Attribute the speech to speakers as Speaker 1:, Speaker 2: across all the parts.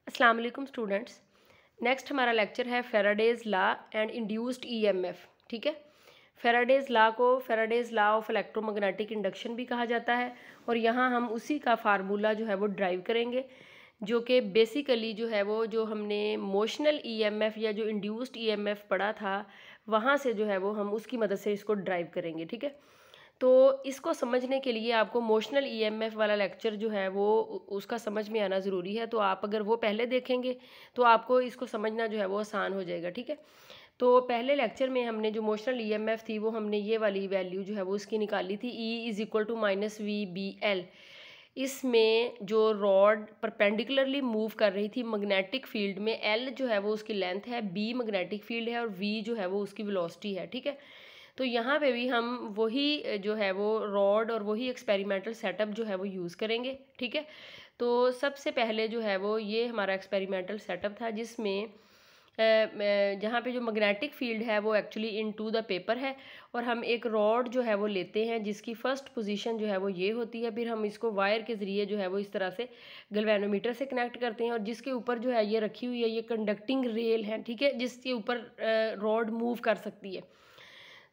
Speaker 1: अस्सलाम वालेकुम students. Next हमारा लेक्चर है Faraday's law and induced EMF. ठीक है, फेराडेज लॉ को Faraday's law of electromagnetic induction भी कहा जाता है और यहाँ हम उसी का फार्मूला जो है वो ड्राइव करेंगे, जो कि बेसिकली जो है वो जो हमने मोशनल ईएमएफ या जो इंड्यूस्ड ईएमएफ पढ़ा था वहाँ से जो है वो हम उसकी मदद से इसको ड्राइव करेंगे। ठीक है, तो इसको समझने के लिए आपको मोशनल ईएमएफ वाला लेक्चर जो है वो उसका समझ में आना ज़रूरी है। तो आप अगर वो पहले देखेंगे तो आपको इसको समझना जो है वो आसान हो जाएगा। ठीक है, तो पहले लेक्चर में हमने जो मोशनल ईएमएफ थी वो हमने ये वाली वैल्यू जो है वो उसकी निकाली थी, E is equal to minus V B L. इसमें जो रॉड परपेंडिकुलरली मूव कर रही थी मैग्नेटिक फील्ड में, L जो है वो उसकी लेंथ है, B मैग्नेटिक फील्ड है और V जो है वो उसकी वेलोसिटी है। ठीक है, तो यहाँ पे भी हम वही जो है वो रॉड और वही एक्सपेरिमेंटल सेटअप जो है वो यूज़ करेंगे। ठीक है, तो सबसे पहले जो है वो ये हमारा एक्सपेरिमेंटल सेटअप था जिसमें जहाँ पे जो मैग्नेटिक फील्ड है वो actually into the paper है और हम एक रॉड जो है वो लेते हैं जिसकी फर्स्ट पोजीशन जो है वो ये होती है। फिर हम इसको वायर के ज़रिए जो है वो इस तरह से गैल्वेनोमीटर से कनेक्ट करते हैं और जिसके ऊपर जो है ये रखी हुई है, ये कंडक्टिंग रेल है। ठीक है, जिसके ऊपर रॉड मूव कर सकती है।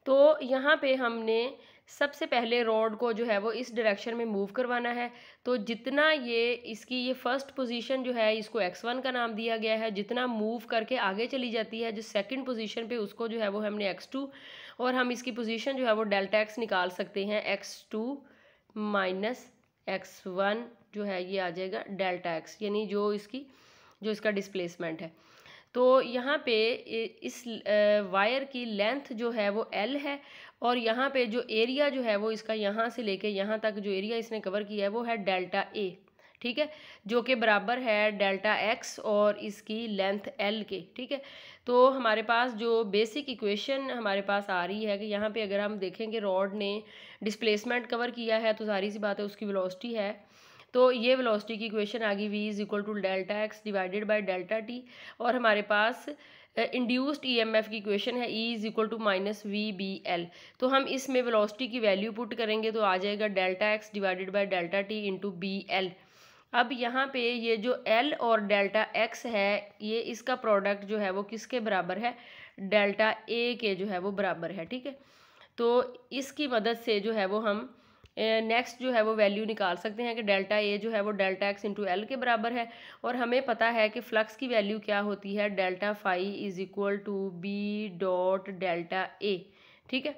Speaker 1: तो यहाँ पे हमने सबसे पहले रॉड को जो है वो इस डायरेक्शन में मूव करवाना है। तो जितना ये इसकी ये फर्स्ट पोजीशन जो है इसको x1 का नाम दिया गया है, जितना मूव करके आगे चली जाती है जो सेकंड पोजीशन पे उसको जो है वो हमने x2, और हम इसकी पोजीशन जो है वो डेल्टा x निकाल सकते हैं, x2 माइनस x1 जो है ये आ जाएगा डेल्टा x, यानी जो इसका डिस्प्लेसमेंट है। तो यहाँ पे इस वायर की लेंथ जो है वो L है और यहाँ पे जो एरिया जो है वो इसका यहाँ से लेके यहाँ तक जो एरिया इसने कवर किया है वो है डेल्टा A। ठीक है, जो कि बराबर है डेल्टा x और इसकी लेंथ L के। ठीक है, तो हमारे पास जो बेसिक इक्वेशन हमारे पास आ रही है कि यहाँ पे अगर हम देखेंगे रॉड ने डिस्प्लेसमेंट कवर किया है तो जाहिर सी बात है उसकी वेलोसिटी है। तो ये वेलोसिटी की इक्वेशन आ गई, v is equal to delta X divided by delta T, और हमारे पास इंड्यूस्ड ईएमएफ की इक्वेशन है, E is equal to minus V B L. तो हम इसमें वेलोसिटी की वैल्यू पुट करेंगे तो आ जाएगा delta X divided by delta T into B L. अब यहाँ पे ये जो L और डेल्टा एक्स है ये इसका प्रोडक्ट जो है वो किसके बराबर है, डेल्टा ए के जो है वो बराबर है। ठीक है, तो इसकी मदद से जो है वो हम नेक्स्ट जो है वो वैल्यू निकाल सकते हैं कि डेल्टा ए जो है वो डेल्टा एक्स इंटू एल के बराबर है, और हमें पता है कि फ्लक्स की वैल्यू क्या होती है, delta phi is equal to B dot delta A. ठीक है,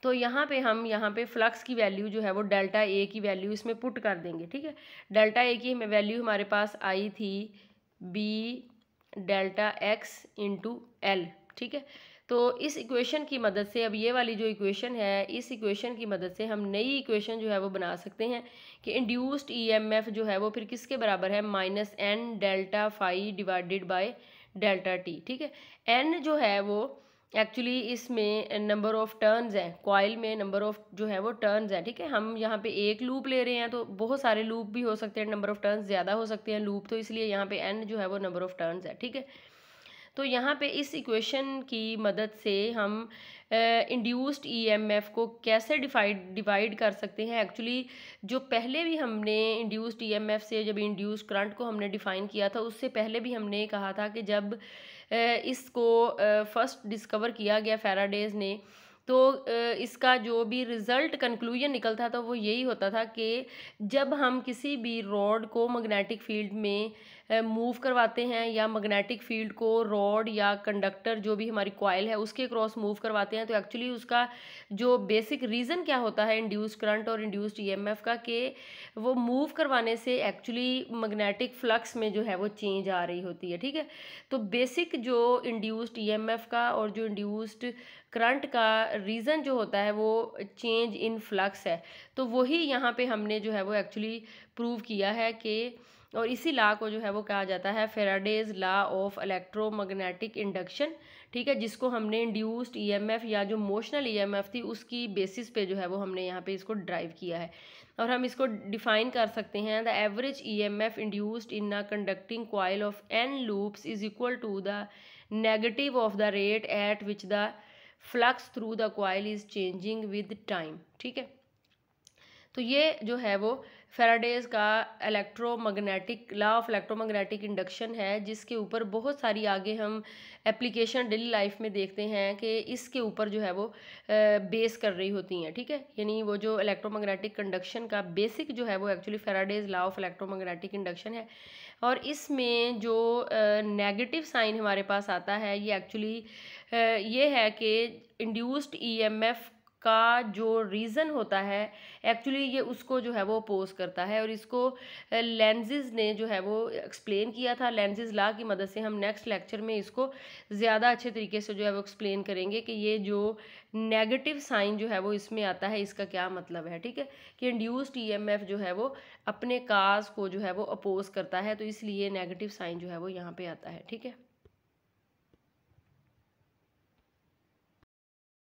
Speaker 1: तो यहाँ पे फ्लक्स की वैल्यू जो है वो डेल्टा ए की वैल्यू इसमें पुट कर देंगे। ठीक है, डेल्टा ए की वैल्यू हमारे पास आई थी B delta X into L. ठीक है, तो इस इक्वेशन की मदद से, अब ये वाली जो इक्वेशन है इस इक्वेशन की मदद से हम नई इक्वेशन जो है वो बना सकते हैं कि इंड्यूस्ड ईएमएफ जो है वो फिर किसके बराबर है, minus N delta phi divided by delta T. ठीक है, एन जो है वो एक्चुअली इसमें नंबर ऑफ टर्न्स हैं, कॉइल में नंबर ऑफ जो है वो टर्न्स हैं। ठीक है, हम यहाँ पे एक लूप ले रहे हैं तो बहुत सारे लूप भी हो सकते हैं, नंबर ऑफ टर्न्स ज़्यादा हो सकते हैं लूप, तो इसलिए यहाँ पे एन जो है वो नंबर ऑफ टर्न्स है। ठीक है, तो यहाँ पे इस इक्वेशन की मदद से हम इंड्यूस्ड ईएमएफ को कैसे डिवाइड कर सकते हैं। एक्चुअली जो पहले भी हमने इंड्यूस्ड ईएमएफ से जब इंड्यूस्ड करंट को हमने डिफ़ाइन किया था उससे पहले भी हमने कहा था कि जब इसको फर्स्ट डिस्कवर किया गया फेराडेज ने, तो इसका जो भी रिज़ल्ट कंक्लूजन निकलता था वो यही होता था कि जब हम किसी भी रॉड को मैग्नेटिक फील्ड में मूव करवाते हैं या मैग्नेटिक फील्ड को रॉड या कंडक्टर जो भी हमारी कॉइल है उसके क्रॉस मूव करवाते हैं, तो एक्चुअली उसका जो बेसिक रीज़न क्या होता है इंड्यूस्ड करंट और इंड्यूस्ड ईएमएफ का, कि वो मूव करवाने से एक्चुअली मैग्नेटिक फ्लक्स में जो है वो चेंज आ रही होती है। ठीक है, तो बेसिक जो इंड्यूस्ड ईएमएफ का और जो इंड्यूस्ड करंट का रीज़न जो होता है वो चेंज इन फ्लक्स है। तो वही यहाँ पे हमने जो है वो एक्चुअली प्रूव किया है कि, और इसी लॉ को जो है वो कहा जाता है Faraday's law of electromagnetic induction. ठीक है, जिसको हमने इंड्यूस्ड ईएमएफ या जो मोशनल ईएमएफ थी उसकी बेसिस पे जो है वो हमने यहाँ पे इसको ड्राइव किया है, और हम इसको डिफाइन कर सकते हैं, the average EMF induced in a conducting coil of N loops is equal to the negative of the rate at which the flux through the coil is changing with time. ठीक है, तो ये जो है वो फेराडेज का electromagnetic law of electromagnetic induction है, जिसके ऊपर बहुत सारी आगे हम एप्लीकेशन डेली लाइफ में देखते हैं कि इसके ऊपर जो है वो बेस कर रही होती हैं, ठीक है। यानी वो जो इलेक्ट्रोमैग्नेटिक कंडक्शन का बेसिक जो है वो actually Faraday's law of electromagnetic induction है। और इसमें जो नेगेटिव साइन हमारे पास आता है ये एक्चुअली ये है कि इंड्यूस्ड ईएमएफ का जो रीज़न होता है एक्चुअली ये उसको जो है वो अपोज करता है। और इसको लेंजिस ने जो है वो एक्सप्लेन किया था। लेंजिस लॉ की मदद से हम नेक्स्ट लेक्चर में इसको ज़्यादा अच्छे तरीके से जो है वो एक्सप्लेन करेंगे कि ये जो नेगेटिव साइन जो है वो इसमें आता है इसका क्या मतलब है, ठीक है। कि इंड्यूस्ड ईएमएफ जो है वो अपने काज को जो है वो अपोज करता है, तो इसलिए नेगेटिव साइन जो है वो यहाँ पे आता है, ठीक है।